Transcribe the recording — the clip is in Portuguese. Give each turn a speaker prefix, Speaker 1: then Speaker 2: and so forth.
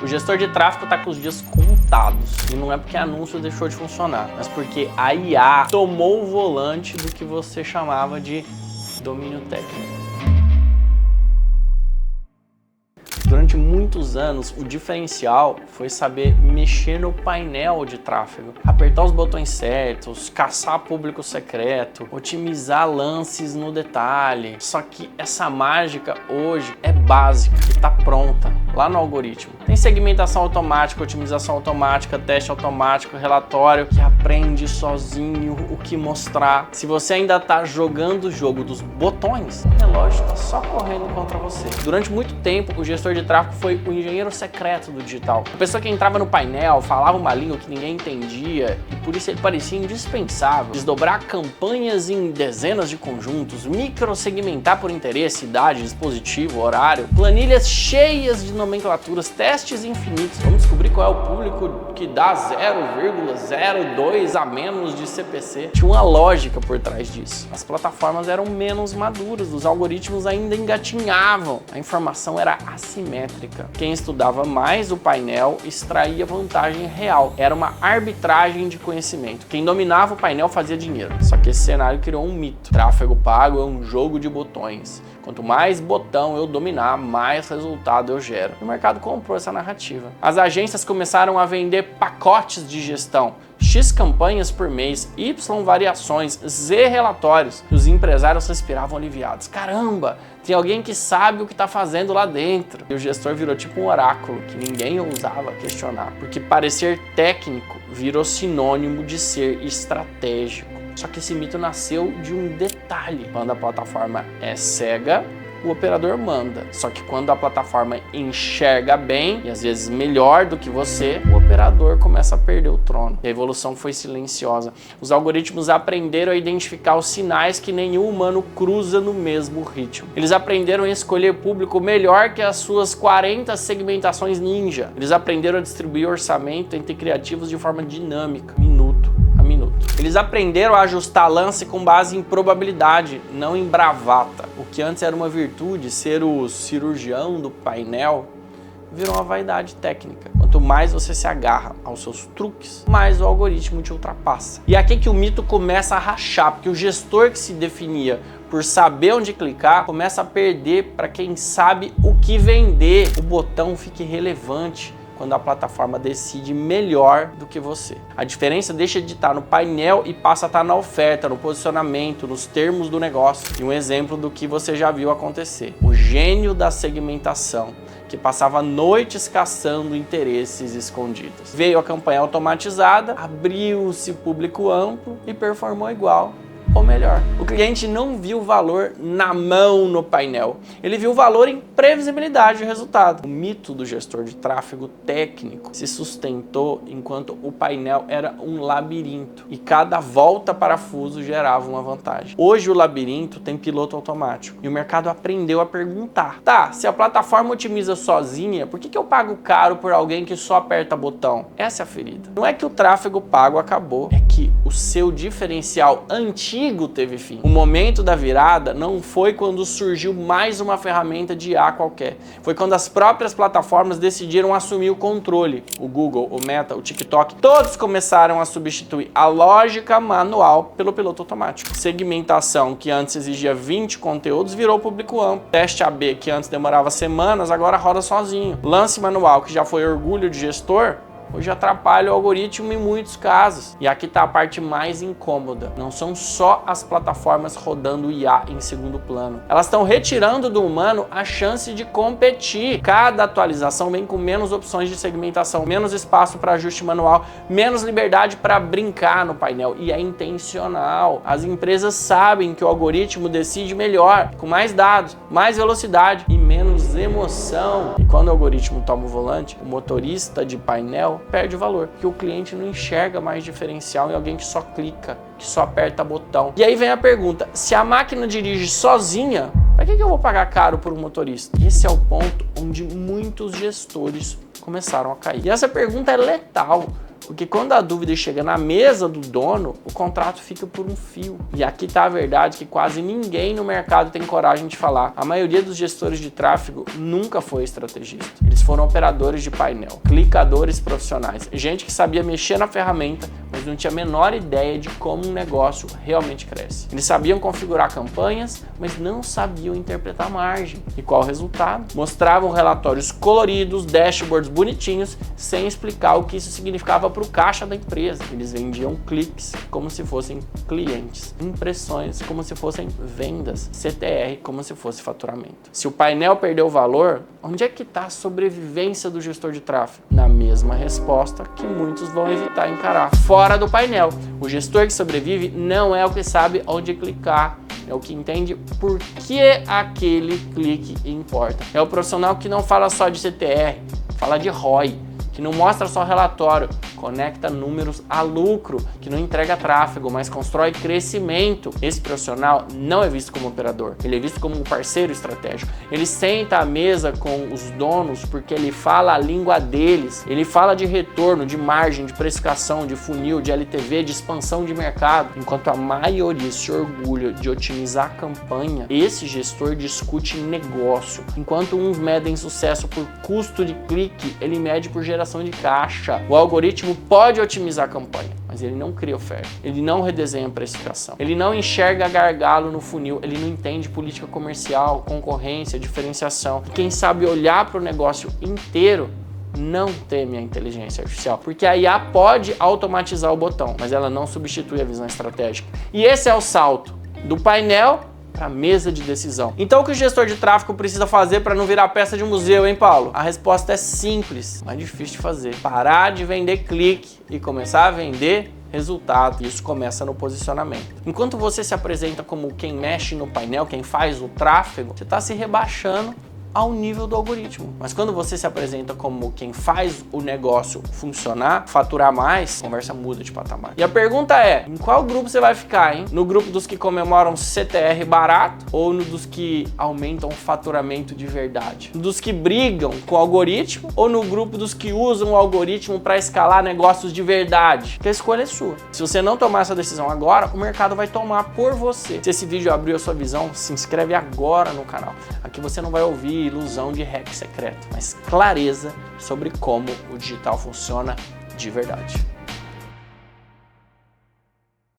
Speaker 1: O gestor de tráfego está com os dias contados. E não é porque anúncio deixou de funcionar, mas porque a IA tomou o volante do que você chamava de domínio técnico. Durante muitos anos, o diferencial foi saber mexer no painel de tráfego, apertar os botões certos, caçar público secreto, otimizar lances no detalhe. Só que essa mágica hoje é básica e está pronta lá no algoritmo. Tem segmentação automática, otimização automática, teste automático, relatório que aprende sozinho o que mostrar. Se você ainda está jogando o jogo dos botões, o relógio está só correndo contra você. Durante muito tempo, o gestor de tráfego foi o engenheiro secreto do digital. A pessoa que entrava no painel, falava uma língua que ninguém entendia e por isso ele parecia indispensável. Desdobrar campanhas em dezenas de conjuntos, microsegmentar por interesse, idade, dispositivo, horário, planilhas cheias de nomenclaturas, testes infinitos. Vamos descobrir qual é o público que dá 0,02 a menos de CPC. Tinha uma lógica por trás disso. As plataformas eram menos maduras, os algoritmos ainda engatinhavam, a informação era assimétrica. Quem estudava mais o painel extraía vantagem real. Era uma arbitragem de conhecimento. Quem dominava o painel fazia dinheiro. Só que esse cenário criou um mito. Tráfego pago é um jogo de botões. Quanto mais botão eu dominar, mais resultado eu gero. O mercado comprou essa narrativa. As agências começaram a vender pacotes de gestão. X campanhas por mês, Y variações, Z relatórios. E os empresários respiravam aliviados. Caramba, tem alguém que sabe o que está fazendo lá dentro. E o gestor virou tipo um oráculo que ninguém ousava questionar. Porque parecer técnico virou sinônimo de ser estratégico. Só que esse mito nasceu de um detalhe. Quando a plataforma é cega, o operador manda. Só que quando a plataforma enxerga bem, e às vezes melhor do que você, o operador começa a perder o trono. E a evolução foi silenciosa. Os algoritmos aprenderam a identificar os sinais que nenhum humano cruza no mesmo ritmo. Eles aprenderam a escolher público melhor que as suas 40 segmentações ninja. Eles aprenderam a distribuir orçamento entre criativos de forma dinâmica, minuto a minuto. Eles aprenderam a ajustar lance com base em probabilidade, não em bravata. O que antes era uma virtude, ser o cirurgião do painel, virou uma vaidade técnica. Quanto mais você se agarra aos seus truques, mais o algoritmo te ultrapassa. E aqui que o mito começa a rachar, porque o gestor que se definia por saber onde clicar, começa a perder para quem sabe o que vender. O botão fica irrelevante quando a plataforma decide melhor do que você. A diferença deixa de estar no painel e passa a estar na oferta, no posicionamento, nos termos do negócio. E um exemplo do que você já viu acontecer. O gênio da segmentação, que passava noites caçando interesses escondidos. Veio a campanha automatizada, abriu-se público amplo e performou igual ou melhor. O cliente não viu valor na mão no painel, ele viu valor em previsibilidade de resultado. O mito do gestor de tráfego técnico se sustentou enquanto o painel era um labirinto e cada volta parafuso gerava uma vantagem. Hoje o labirinto tem piloto automático e o mercado aprendeu a perguntar: tá, se a plataforma otimiza sozinha, por que eu pago caro por alguém que só aperta botão? Essa é a ferida. Não é que o tráfego pago acabou, é que o seu diferencial antigo teve fim. O momento da virada não foi quando surgiu mais uma ferramenta de IA qualquer. Foi quando as próprias plataformas decidiram assumir o controle. O Google, o Meta, o TikTok, todos começaram a substituir a lógica manual pelo piloto automático. Segmentação, que antes exigia 20 conteúdos, virou público amplo. Teste AB, que antes demorava semanas, agora roda sozinho. Lance manual, que já foi orgulho de gestor, hoje atrapalha o algoritmo em muitos casos. E aqui está a parte mais incômoda. Não são só as plataformas rodando IA em segundo plano. Elas estão retirando do humano a chance de competir. Cada atualização vem com menos opções de segmentação, menos espaço para ajuste manual, menos liberdade para brincar no painel. E é intencional. As empresas sabem que o algoritmo decide melhor, com mais dados, mais velocidade e menos emoção. E quando o algoritmo toma o volante, o motorista de painel perde o valor, porque o cliente não enxerga mais diferencial em alguém que só clica, que só aperta botão. E aí vem a pergunta: se a máquina dirige sozinha, para que eu vou pagar caro por um motorista? Esse é o ponto onde muitos gestores começaram a cair. E essa pergunta é letal, Porque quando a dúvida chega na mesa do dono, o contrato fica por um fio. E aqui tá a verdade que quase ninguém no mercado tem coragem de falar. A maioria dos gestores de tráfego nunca foi estrategista. Eles foram operadores de painel, clicadores profissionais, gente que sabia mexer na ferramenta, mas não tinha a menor ideia de como um negócio realmente cresce. Eles sabiam configurar campanhas, mas não sabiam interpretar margem. E qual o resultado? Mostravam relatórios coloridos, dashboards bonitinhos, sem explicar o que isso significava para o caixa da empresa. Eles vendiam cliques como se fossem clientes, impressões como se fossem vendas, CTR como se fosse faturamento. Se o painel perdeu valor, onde é que está a sobrevivência do gestor de tráfego? Na mesma resposta que muitos vão evitar encarar. Fora do painel. O gestor que sobrevive não é o que sabe onde clicar, é o que entende por que aquele clique importa. É o profissional que não fala só de CTR, fala de ROI, que não mostra só relatório, conecta números a lucro, que não entrega tráfego, mas constrói crescimento. Esse profissional não é visto como operador, ele é visto como um parceiro estratégico. Ele senta à mesa com os donos porque ele fala a língua deles, ele fala de retorno, de margem, de precificação, de funil, de LTV, de expansão de mercado. Enquanto a maioria se orgulha de otimizar a campanha, esse gestor discute negócio. Enquanto uns medem sucesso por custo de clique, ele mede por geração de caixa. O algoritmo pode otimizar a campanha, mas ele não cria oferta, ele não redesenha a precificação, ele não enxerga gargalo no funil, ele não entende política comercial, concorrência, diferenciação. E quem sabe olhar para o negócio inteiro não teme a inteligência artificial, porque a IA pode automatizar o botão, mas ela não substitui a visão estratégica. E esse é o salto do painel para a mesa de decisão. Então o que o gestor de tráfego precisa fazer para não virar peça de museu, hein, Paulo? A resposta é simples, mas difícil de fazer. Parar de vender clique e começar a vender resultado. Isso começa no posicionamento. Enquanto você se apresenta como quem mexe no painel, quem faz o tráfego, você está se rebaixando ao nível do algoritmo. Mas quando você se apresenta como quem faz o negócio funcionar, faturar mais, a conversa muda de patamar. E a pergunta é, em qual grupo você vai ficar, hein? No grupo dos que comemoram CTR barato ou no dos que aumentam o faturamento de verdade? No dos que brigam com o algoritmo ou no grupo dos que usam o algoritmo para escalar negócios de verdade? Porque a escolha é sua. Se você não tomar essa decisão agora, o mercado vai tomar por você. Se esse vídeo abriu a sua visão, se inscreve agora no canal. Aqui você não vai ouvir ilusão de hack secreto, mas clareza sobre como o digital funciona de verdade.